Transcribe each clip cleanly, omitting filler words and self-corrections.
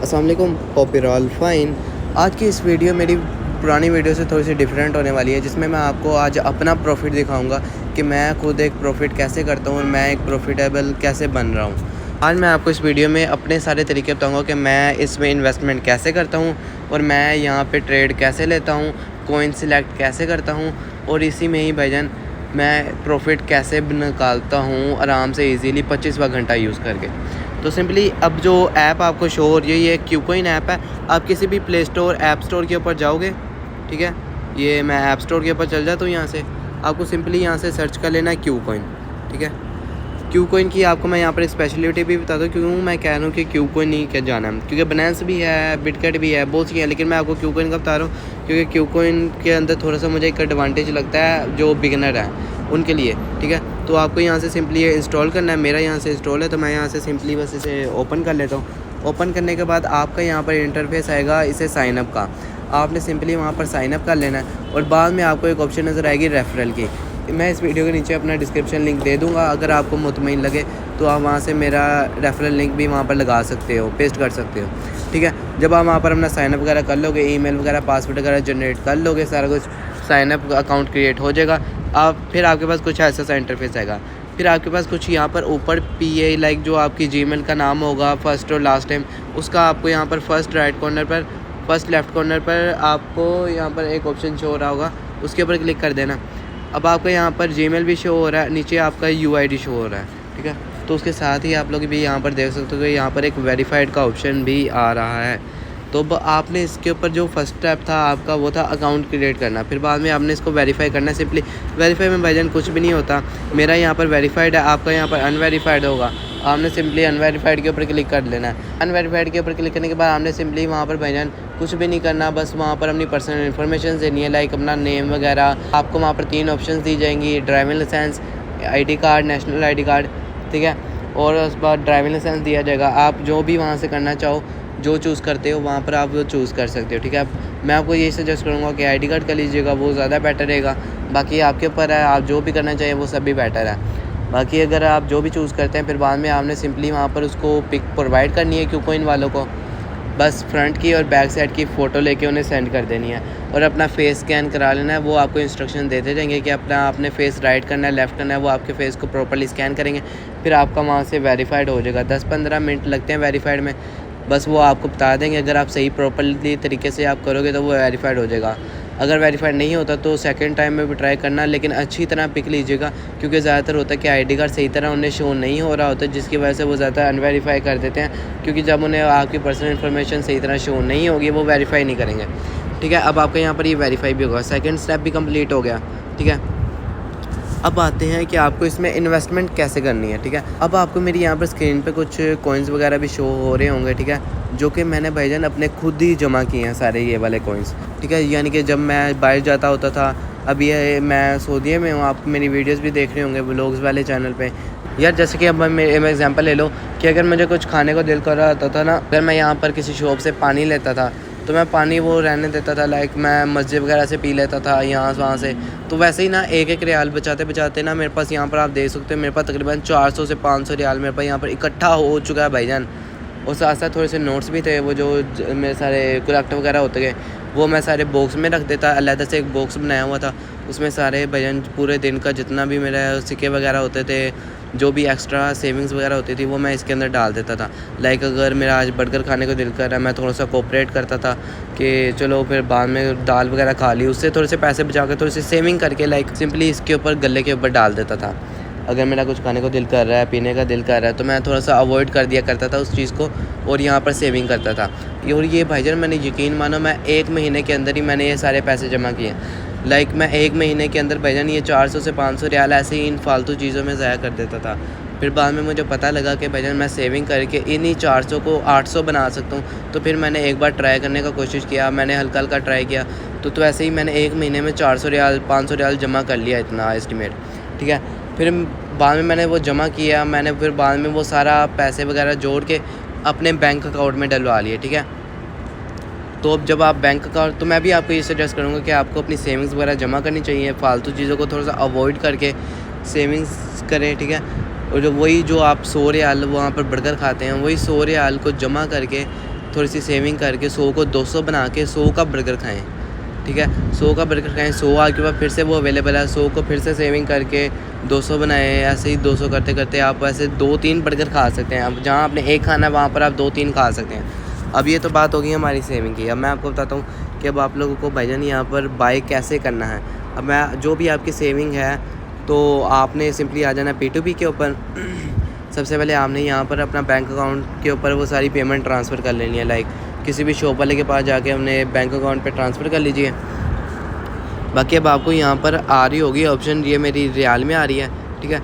अस्सलाम वालेकुम, hope you all fine. आज की इस वीडियो मेरी पुरानी वीडियो से थोड़ी सी डिफरेंट होने वाली है, जिसमें मैं आपको आज अपना प्रॉफिट दिखाऊंगा कि मैं खुद एक प्रॉफिट कैसे करता हूँ और मैं एक प्रॉफिटेबल कैसे बन रहा हूँ। आज मैं आपको इस वीडियो में अपने सारे तरीके बताऊँगा कि मैं इसमें इन्वेस्टमेंट कैसे करता हूँ और मैं यहाँ पे ट्रेड कैसे लेता हूँ, कॉइन सिलेक्ट कैसे करता हूँ और इसी में ही भाईजान मैं प्रॉफिट कैसे निकालता हूँ आराम से ईज़िली 25वां घंटा यूज़ करके। तो सिंपली अब जो ऐप आपको शो हो रही है ये क्यूकॉइन ऐप है। आप किसी भी प्ले स्टोर ऐप स्टोर के ऊपर जाओगे, ठीक है, ये मैं ऐप स्टोर के ऊपर चल जाता हूँ। यहाँ से आपको सिंपली यहाँ से सर्च कर लेना है क्यूकॉइन, ठीक है। क्यूकॉइन की आपको मैं यहाँ पर स्पेशलिटी भी बता दूँ, क्यों मैं कह रहा हूँ कि क्यूकॉइन ही क्या जाना है, क्योंकि बनांस भी है, बिटकट भी है, बहुत सी है, लेकिन मैं आपको क्यूकॉइन का बता रहा हूँ क्योंकि क्यूकॉइन के अंदर थोड़ा सा मुझे एक एडवांटेज लगता है जो बिगनर है उनके लिए, ठीक है। तो आपको यहाँ से सिंपली ये इंस्टॉल करना है। मेरा यहाँ से इंस्टॉल है तो मैं यहाँ से सिंपली बस इसे ओपन कर लेता हूँ। ओपन करने के बाद आपका यहाँ पर इंटरफेस आएगा इसे साइनअप का। आपने सिंपली वहाँ पर साइनअप कर लेना है और बाद में आपको एक ऑप्शन नज़र आएगी रेफरल की। मैं इस वीडियो के नीचे अपना डिस्क्रिप्शन लिंक दे दूँगा, अगर आपको मुतमईन लगे तो आप वहाँ से मेरा रेफरल लिंक भी वहाँ पर लगा सकते हो, पेस्ट कर सकते हो, ठीक है। जब आप वहाँ पर अपना साइनअप वगैरह कर लोगे, ईमेल वगैरह पासवर्ड वगैरह जनरेट कर लोगे, सारा कुछ साइनअप अकाउंट क्रिएट हो जाएगा। आप फिर आपके पास कुछ ऐसा सा इंटरफेस आएगा। फिर आपके पास कुछ यहाँ पर ऊपर PA लाइक जो आपकी जीमेल का नाम होगा फर्स्ट और लास्ट टाइम, उसका आपको यहाँ पर फर्स्ट राइट कॉर्नर पर, फर्स्ट लेफ़्ट कॉर्नर पर आपको यहाँ पर एक ऑप्शन शो हो रहा होगा, उसके ऊपर क्लिक कर देना। अब आपका यहाँ पर जीमेल भी शो हो रहा है, नीचे आपका UID शो हो रहा है, ठीक है। तो उसके साथ ही आप लोग भी यहाँ पर देख सकते हो कि यहाँ पर एक वेरीफाइड का ऑप्शन भी आ रहा है। तो आपने इसके ऊपर जो फर्स्ट स्टेप था आपका वो था अकाउंट क्रिएट करना, फिर बाद में आपने इसको वेरीफाई करना है। सिंपली वेरीफाई में भाईजान कुछ भी नहीं होता, मेरा यहाँ पर वेरीफाइड है, आपका यहाँ पर अनवेरीफाइड होगा। आपने सिंपली अनवेरीफाइड के ऊपर क्लिक कर लेना है। अनवेरीफाइड के ऊपर क्लिक करने के बाद आपने सिंपली वहाँ पर भाईजान कुछ भी नहीं करना, बस वहाँ पर अपनी पर्सनल इन्फॉर्मेशन देनी है, लाइक अपना नेम वगैरह। आपको वहाँ पर 3 ऑप्शन दी जाएंगी, driving licence, ID card, national ID card, ठीक है। और उस बाद ड्राइविंग लाइसेंस दिया जाएगा। आप जो भी वहाँ से करना चाहो, जो चूज़ करते हो वहाँ पर आप वो चूज़ कर सकते हो, ठीक है। मैं आपको ये सजेस्ट करूँगा कि ID कार्ड कर लीजिएगा, वो ज़्यादा बेटर रहेगा। बाकी आपके ऊपर है, आप जो भी करना चाहिए वो सब भी बेटर है। बाकी अगर आप जो भी चूज़ करते हैं फिर बाद में आपने सिंपली वहाँ पर उसको पिक प्रोवाइड करनी है क्यूकॉइन वालों को, बस फ्रंट की और बैक साइड की फ़ोटो लेके उन्हें सेंड कर देनी है और अपना फेस स्कैन करा लेना है। वो आपको इंस्ट्रक्शन देते रहेंगे कि अपना आपने फेस राइट करना है, लेफ़्ट करना है, वो आपके फेस को प्रॉपर्ली स्कैन करेंगे, फिर आपका वहाँ से वेरीफाइड हो जाएगा। 10-15 मिनट लगते हैं वेरीफाइड में, बस वो आपको बता देंगे। अगर आप सही प्रॉपर्ली तरीके से आप करोगे तो वो वेरीफाइड हो जाएगा। अगर वेरीफाइड नहीं होता तो सेकंड टाइम में भी ट्राई करना, लेकिन अच्छी तरह पिक लीजिएगा, क्योंकि ज़्यादातर होता है कि ID कार्ड सही तरह उन्हें शो नहीं हो रहा होता, जिसकी वजह से वो ज़्यादा अनवेरीफाई कर देते हैं, क्योंकि जब उन्हें आपकी पर्सनल इन्फॉर्मेशन सही तरह शो नहीं होगी वो वेरीफाई नहीं करेंगे, ठीक है। अब आपका यहाँ पर ये वेरीफाई भी होगा, सेकेंड स्टेप भी कम्प्लीट हो गया, ठीक है। अब आते हैं कि आपको इसमें इन्वेस्टमेंट कैसे करनी है, ठीक है। अब आपको मेरी यहाँ पर स्क्रीन पे कुछ कॉइन्स वगैरह भी शो हो रहे होंगे, ठीक है, जो कि मैंने भाईजान अपने खुद ही जमा किए हैं सारे ये वाले कॉइन्स, ठीक है। यानी कि जब मैं बाहर जाता होता था, अब ये मैं सऊदीया में हूँ, आप मेरी वीडियोस भी देख रहे होंगे व्लॉग्स वाले चैनल पे। यार जैसे कि अब मैं एग्जांपल ले लो कि अगर मुझे कुछ खाने को दिल कर रहा होता था ना, अगर मैं यहाँ पर किसी शॉप से पानी लेता था तो मैं पानी वो रहने देता था, लाइक मैं मस्जिद वगैरह से पी लेता था यहाँ वहाँ से। तो वैसे ही ना एक रियाल बचाते बचाते ना मेरे पास यहाँ पर आप देख सकते हो मेरे पास तकरीबन 400 से 500 रियाल मेरे पास यहाँ पर इकट्ठा हो चुका है भाईजान। और साथ साथ थोड़े से नोट्स भी थे, वो जो मेरे सारे कलेक्ट वगैरह होते गए वो मैं सारे बॉक्स में रख देता। अलग से एक बॉक्स बनाया हुआ था, उसमें सारे भाईजान पूरे दिन का जितना भी मेरा सिक्के वगैरह होते थे, जो भी एक्स्ट्रा सेविंग्स वगैरह होती थी वो मैं इसके अंदर डाल देता था। लाइक अगर मेरा आज बर्गर खाने को दिल कर रहा है, मैं थोड़ा सा कोऑपरेट करता था कि चलो फिर बाद में दाल वगैरह खा ली, उससे थोड़े से पैसे बचा के थोड़ी सी सेविंग करके लाइक सिंपली इसके ऊपर गले के ऊपर डाल देता था। अगर मेरा कुछ खाने को दिल कर रहा है, पीने का दिल कर रहा है, तो मैं थोड़ा सा अवॉइड कर दिया करता था उस चीज़ को और यहाँ पर सेविंग करता था। और ये भाईजान मैंने यकीन मानो मैं 1 महीने के अंदर ही मैंने ये सारे पैसे जमा किए। लाइक मैं 1 महीने के अंदर भाईजान ये 400 से 500 रियाल ऐसे ही इन फालतू चीज़ों में ज़ाया कर देता था। फिर बाद में मुझे पता लगा कि भाईजान मैं सेविंग करके इन्हीं 400 को 800 बना सकता हूँ। तो फिर मैंने एक बार ट्राई करने का कोशिश किया, मैंने हल्का हल्का ट्राई किया, तो ऐसे ही मैंने 1 महीने में 400 रियाल 500 रियाल जमा कर लिया, इतना एस्टिमेट, ठीक है। फिर बाद में मैंने वो जमा किया, मैंने फिर बाद में वो सारा पैसे वगैरह जोड़ के अपने बैंक अकाउंट में डलवा लिए, ठीक है। तो अब जब आप बैंक अकाउंट, तो मैं भी आपको ये सजेस्ट करूँगा कि आपको अपनी सेविंग्स वगैरह जमा करनी चाहिए, फालतू चीज़ों को थोड़ा सा अवॉइड करके सेविंग्स करें, ठीक है। और जो आप 100 रियाल वहाँ पर बर्गर खाते हैं, वही 100 रियाल को जमा करके थोड़ी सी सेविंग करके 100 को 200 बना के 100 का बर्गर खाएँ, ठीक है। 100 का बर्गर खाएँ, 100 के बाद फिर से वो अवेलेबल है, 100 को फिर से सेविंग करके 200 बनाएँ। ऐसे ही 200 करते करते आप ऐसे 2-3 बर्गर खा सकते हैं। अब जहाँ आपने एक खाना है वहाँ पर आप 2-3 खा सकते हैं। अब ये तो बात होगी हमारी सेविंग की। अब मैं आपको बताता हूँ कि अब आप लोगों को भाईजान यहाँ पर बाय कैसे करना है। अब मैं जो भी आपकी सेविंग है तो आपने सिंपली आ जाना P2P के ऊपर। सबसे पहले आपने यहाँ पर अपना बैंक अकाउंट के ऊपर वो सारी पेमेंट ट्रांसफ़र कर लेनी है। लाइक किसी भी शॉप वाले के पास जाके हमने बैंक अकाउंट पे ट्रांसफ़र कर लीजिए। बाकी अब आपको यहाँ पर आ रही होगी ऑप्शन, ये मेरी रियाल में आ रही है, ठीक है।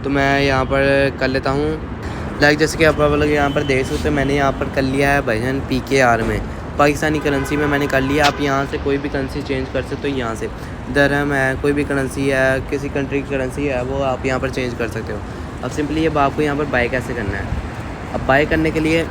तो मैं यहाँ पर कर लेता हूँ। लाइक जैसे कि आप लोग यहाँ पर देख सकते हो, मैंने यहाँ पर कर लिया है भाईजान PKR में, पाकिस्तानी करेंसी में मैंने कर लिया। आप यहाँ से कोई भी करेंसी चेंज कर सकते हो। यहाँ से दरहम है, कोई भी करेंसी है, किसी कंट्री की करेंसी है, वो आप यहाँ पर चेंज कर सकते हो। अब सिंपली अब आपको यहाँ पर बाय कैसे करना है। अब बाय करने के लिए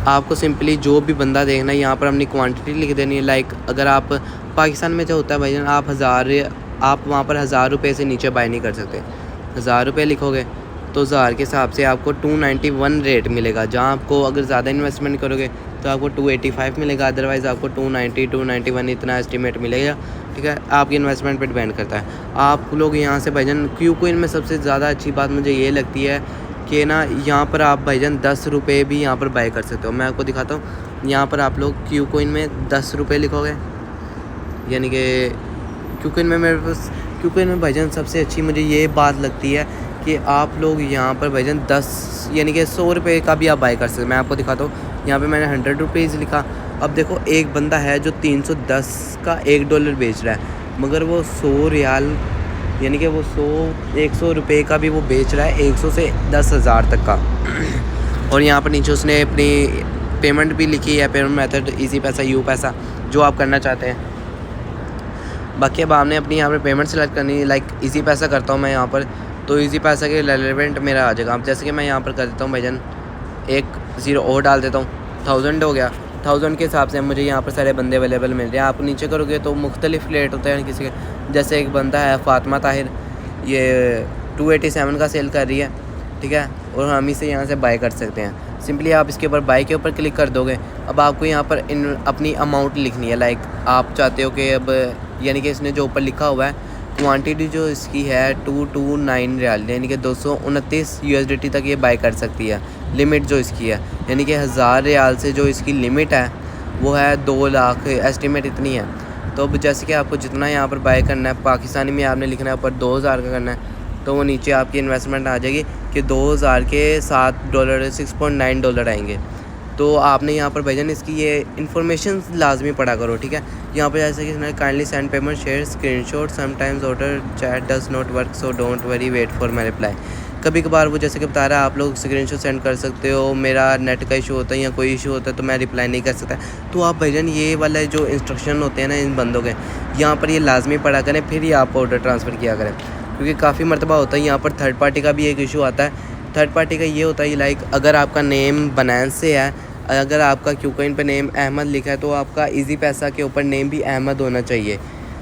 आपको सिंपली जो भी बंदा देखना है, यहाँ पर अपनी क्वांटिटी लिख देनी है। लाइक अगर आप पाकिस्तान में जो होता है भाईजान, आप वहाँ पर 1000 रुपये से नीचे बाय नहीं कर सकते। 1000 रुपये लिखोगे तो 1000 के हिसाब से आपको 291 रेट मिलेगा। जहाँ आपको अगर ज़्यादा इन्वेस्टमेंट करोगे तो आपको 285 मिलेगा, अदरवाइज़ आपको 290 291 इतना एस्टिमेट मिलेगा, ठीक है। आपकी इन्वेस्टमेंट पे डिपेंड करता है। आप लोग यहाँ से भाईजान क्यूकॉइन में सबसे ज़्यादा अच्छी बात मुझे ये लगती है कि ना, यहाँ पर आप भाईजान 10 रुपये भी यहाँ पर बाय कर सकते हो। मैं आपको दिखाता हूँ। यहाँ पर आप लोग क्यूकॉइन में 10 रुपये लिखोगे, यानी कि क्यूकॉइन में मेरे पास क्यूकॉइन में भाईजान सबसे अच्छी मुझे ये बात लगती है कि आप लोग यहाँ पर भाईजान 10 यानी कि 100 रुपये का भी आप बाय कर सकते हैं। मैं आपको दिखाता हूँ। यहाँ पे मैंने 100 रुपीज़ लिखा। अब देखो एक बंदा है जो 310 का $1 बेच रहा है, मगर वो 100 रियाल यानी कि वो 100 रुपये का भी वो बेच रहा है, 100 से 10,000 तक का। और यहाँ पर नीचे उसने अपनी पेमेंट भी लिखी है, पेमेंट मेथड ईजी पैसा, यू पैसा, जो आप करना चाहते हैं। बाकी अब आपने अपनी यहाँ पर पेमेंट सेलेक्ट करनी है। लाइक ईजी पैसा करता हूँ मैं यहाँ पर, तो ईजी पैसा के रेलेवेंट मेरा आ जाएगा। अब जैसे कि मैं यहाँ पर कर देता हूँ भाईजान, एक 0 और डाल देता हूँ, 1000 हो गया। 1000 के हिसाब से मुझे यहाँ पर सारे बंदे अवेलेबल मिल रहे हैं। आप नीचे करोगे तो मुख्तलिफ रेट होते हैं किसी के। जैसे एक बंदा है फातिमा ताहिर, ये 287 का सेल कर रही है, ठीक है। और हम इसे यहाँ से बाय कर सकते हैं। सिंपली आप इसके ऊपर बाय के ऊपर क्लिक कर दोगे। अब आपको यहाँ पर अपनी अमाउंट लिखनी है। लाइक आप चाहते हो कि अब यानी कि इसने जो ऊपर लिखा हुआ है क्वांटिटी जो इसकी है 229 रियाल, यानी कि 229 USDT तक ये बाय कर सकती है। लिमिट जो इसकी है यानी कि 1000 रियाल से जो इसकी लिमिट है वो है 2 लाख, एस्टिमेट इतनी है। तो अब जैसे कि आपको जितना यहाँ पर बाय करना है, पाकिस्तानी में आपने लिखना है ऊपर 2000 का करना है, तो वो नीचे आपकी इन्वेस्टमेंट आ जाएगी कि 2000 के $7 $6.9 आएंगे। तो आपने यहाँ पर भाईजान इसकी ये इन्फॉर्मेशन लाजमी पढ़ा करो, ठीक है। यहाँ पर जैसे कि kindly send payment share screenshot, sometimes order chat does not work so don't worry wait for my reply. कभी कभार वो जैसे कि बता रहा है आप लोग स्क्रीनशॉट सेंड कर सकते हो, मेरा नेट का इशू होता है या कोई इशू होता है तो मैं रिप्लाई नहीं कर सकता। तो आप भाईजान ये वाला जो इंस्ट्रक्शन होते हैं ना इन बंदों के, यहाँ पर ये लाजमी पढ़ा करें, फिर ही आप ऑर्डर ट्रांसफ़र किया करें। क्योंकि काफ़ी मरतबा होता है यहाँ पर थर्ड पार्टी का भी एक इशू आता है। थर्ड पार्टी का ये होता है लाइक अगर आपका नेम बनास से है, अगर आपका क्यूकॉइन पे नेम अहमद लिखा है तो आपका ईजी पैसा के ऊपर नेम भी अहमद होना चाहिए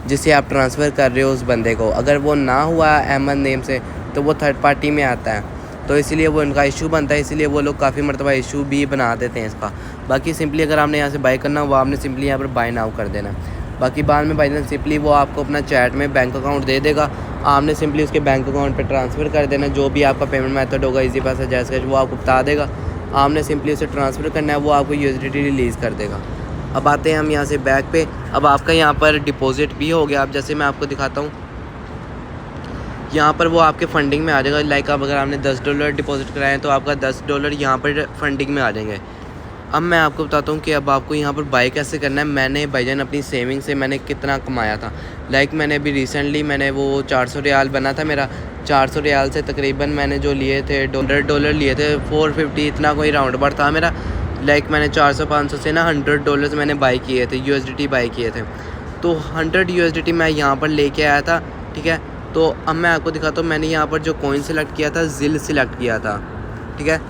जिसे आप ट्रांसफ़र कर रहे हो उस बंदे को। अगर वो ना हुआ अहमद नेम से तो वो थर्ड पार्टी में आता है, तो इसीलिए वो उनका इशू बनता है। इसीलिए वो लोग काफ़ी मरतबा इशू भी बना देते हैं इसका। बाकी सिंपली अगर आपने यहाँ से बाय करना वो आपने सिंपली यहाँ पर बाय नाउ कर देना। बाकी बाद में भाई सिंपली वो आपको अपना चैट में बैंक अकाउंट दे देगा, आपने सिंपली उसके बैंक अकाउंट पे ट्रांसफ़र कर देना। जो भी आपका पेमेंट मेथड होगा ईजी पैसा जैस कैश वो आपको बता देगा, आपने सिंपली उसे ट्रांसफ़र करना है, वो आपको USDT रिलीज़ कर देगा। अब आते हैं हम यहाँ से बैक पे। अब आपका यहाँ पर डिपॉजिट भी हो गया। अब जैसे मैं आपको दिखाता हूँ, यहाँ पर वो आपके फ़ंडिंग में आ जाएगा। लाइक अब अगर आपने $10 डिपॉजिट कराए हैं तो आपका $10 यहाँ पर फंडिंग में आ जाएंगे। अब मैं आपको बताता हूँ कि अब आपको यहाँ पर बाय कैसे करना है। मैंने भाईजान अपनी सेविंग से मैंने कितना कमाया था। लाइक मैंने अभी रिसेंटली मैंने वो 400 रियाल बना था मेरा। 400 रियाल से तकरीबन मैंने जो लिए थे $100 लिए थे, 450 इतना कोई राउंड अबाउट था मेरा। लाइक मैंने 400-500 से ना $100 मैंने बाई किए थे, USDT बाई किए थे। तो 100 USDT मैं यहाँ पर लेके आया था, ठीक है। तो अब मैं आपको दिखाता हूँ, मैंने यहाँ पर जो कॉइन सेलेक्ट किया था जिल सेलेक्ट किया था, ठीक है।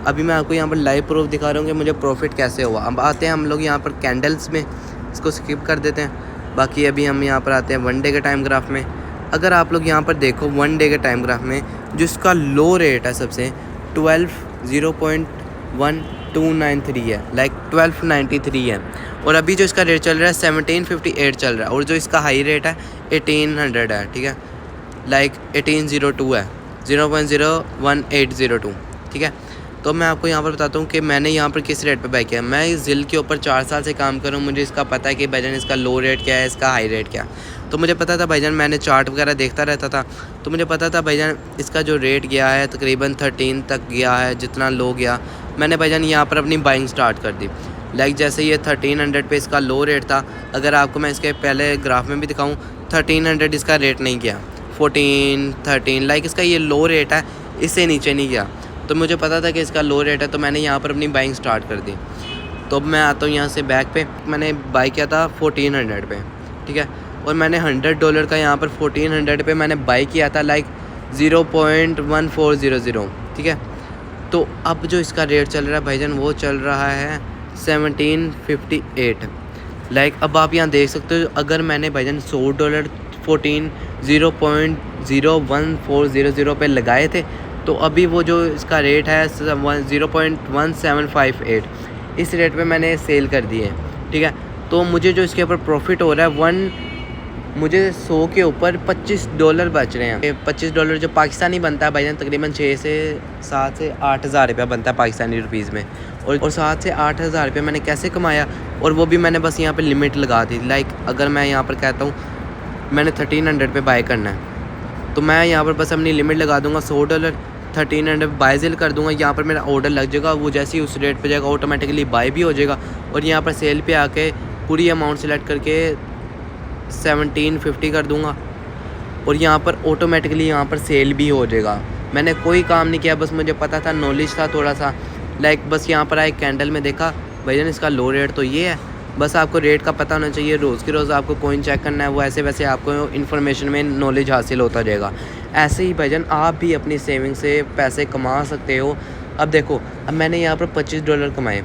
अभी मैं आपको यहाँ पर लाइव प्रूफ दिखा रहा हूँ कि मुझे प्रॉफिट कैसे हुआ। अब आते हैं हम लोग यहाँ पर कैंडल्स में, इसको स्किप कर देते हैं। बाकी अभी हम यहाँ पर आते हैं 1 डे के टाइम ग्राफ में। अगर आप लोग यहाँ पर देखो 1 डे के टाइम ग्राफ में जिसका लो रेट है सबसे 12 0.1 1293 है, लाइक 1293 है। और अभी जो इसका रेट चल रहा है 1758 चल रहा है, और जो इसका हाई रेट है 1800 है, ठीक है, लाइक 1802 है, 0.01802, ठीक है। तो मैं आपको यहाँ पर बताता हूँ कि मैंने यहाँ पर किस रेट पे बाई किया। मैं इस जिल के ऊपर 4 साल से काम कर रहा हूँ, मुझे इसका पता है कि भाईजान इसका लो रेट क्या है, इसका हाई रेट क्या है। तो मुझे पता था भाईजान, मैंने चार्ट वगैरह देखता रहता था, तो मुझे पता था भाईजान इसका जो रेट गया है तकरीबन 13 तक गया है, जितना लो गया। मैंने भाईजान यहाँ पर अपनी बाइंग स्टार्ट कर दी। लाइक जैसे ये 1300 पे इसका लो रेट था, अगर आपको मैं इसके पहले ग्राफ में भी दिखाऊँ 1300 इसका रेट नहीं गया, 14, 13, लाइक इसका ये लो रेट है, इससे नीचे नहीं गया। तो मुझे पता था कि इसका लो रेट है, तो मैंने यहाँ पर अपनी बाइंग स्टार्ट कर दी। तो अब मैं आता हूँ यहाँ से बैक पे, मैंने बाई किया था 1400 पे, ठीक है, और मैंने $100 का यहाँ पर 1400 पे मैंने बाई किया था, लाइक 0.1400, ठीक है। तो अब जो इसका रेट चल रहा है भाईजान वो चल रहा है 1758। लाइक अब आप यहाँ देख सकते हो, अगर मैंने भाईजान $100 0.0140 पे लगाए थे, तो अभी वो जो इसका रेट है 0.1758, इस रेट पे मैंने सेल कर दी है, ठीक है। तो मुझे जो इसके ऊपर प्रॉफिट हो रहा है मुझे 100 के ऊपर $25 बच रहे हैं। $25 जो पाकिस्तानी बनता है भाईजान तकरीबन 7 से 8 हज़ार रुपया बनता है पाकिस्तानी रुपीज़ में। और 7 से 8 हज़ार रुपये मैंने कैसे कमाया, और वो भी मैंने बस यहाँ पे लिमिट लगा दी। लाइक अगर मैं यहाँ पर कहता हूँ मैंने 1300 पे बाय करना है, तो मैं यहाँ पर बस अपनी लिमिट लगा दूँगा $100, 1300 बाय सेल कर दूँगा। यहाँ पर मेरा ऑर्डर लग जाएगा, वो जैसे ही उस रेट पे जाएगा ऑटोमेटिकली बाय भी हो जाएगा। और यहाँ पर सेल पे आके पूरी अमाउंट सेलेक्ट करके 1750 कर दूँगा, और यहाँ पर ऑटोमेटिकली यहाँ पर सेल भी हो जाएगा। मैंने कोई काम नहीं किया, बस मुझे पता था, नॉलेज था थोड़ा सा। लाइक बस यहाँ पर आए कैंडल में देखा भाईजान इसका लो रेट तो ये है, बस आपको रेट का पता होना चाहिए। रोज़ की रोज़ आपको कॉइन चेक करना है, वो ऐसे वैसे आपको इन्फॉर्मेशन में नॉलेज हासिल होता जाएगा। ऐसे ही भाईजान आप भी अपनी सेविंग से पैसे कमा सकते हो। अब देखो, अब मैंने यहाँ पर $25 कमाए।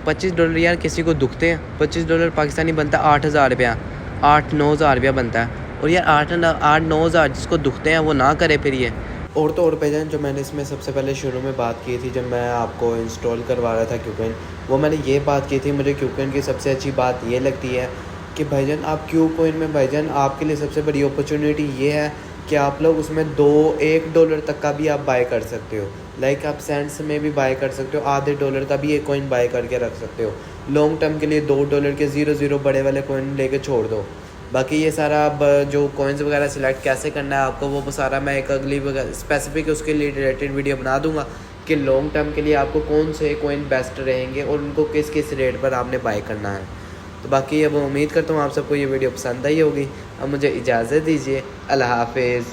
$25 यार किसी को दुखते हैं? $25 पाकिस्तानी बनता है 8,000 रुपया, 8-9 हज़ार रुपया बनता है। और यार 8-9 हज़ार जिसको दुखते हैं वो ना करे फिर ये। और तो और भाईजान, जो मैंने इसमें सबसे पहले शुरू में बात की थी, जब मैं आपको इंस्टॉल करवा रहा था क्यूकॉइन, वो मैंने ये बात की थी, मुझे क्यूकॉइन की सबसे अच्छी बात ये लगती है कि भाईजान आप क्यूकॉइन में भाईजान आपके लिए सबसे बड़ी अपॉर्चुनिटी ये है कि आप लोग उसमें $1 तक का भी आप बाय कर सकते हो। लाइक आप सेंट्स में भी बाय कर सकते हो, आधे डॉलर का भी एक कॉइन बाय करके रख सकते हो। लॉन्ग टर्म के लिए $2 के 0 बड़े वाले कॉइन लेके छोड़ दो। बाकी ये सारा अब जो कॉइन्स वगैरह सिलेक्ट कैसे करना है आपको, वो सारा मैं एक अगली स्पेसिफिक उसके लिए रिलेटेड वीडियो बना दूंगा कि लॉन्ग टर्म के लिए आपको कौन से कॉइन बेस्ट रहेंगे और उनको किस किस रेट पर आपने बाय करना है। तो बाकी अब उम्मीद करता हूँ आप सबको ये वीडियो पसंद आई होगी। अब मुझे इजाज़त दीजिए, अल्लाह हाफिज़।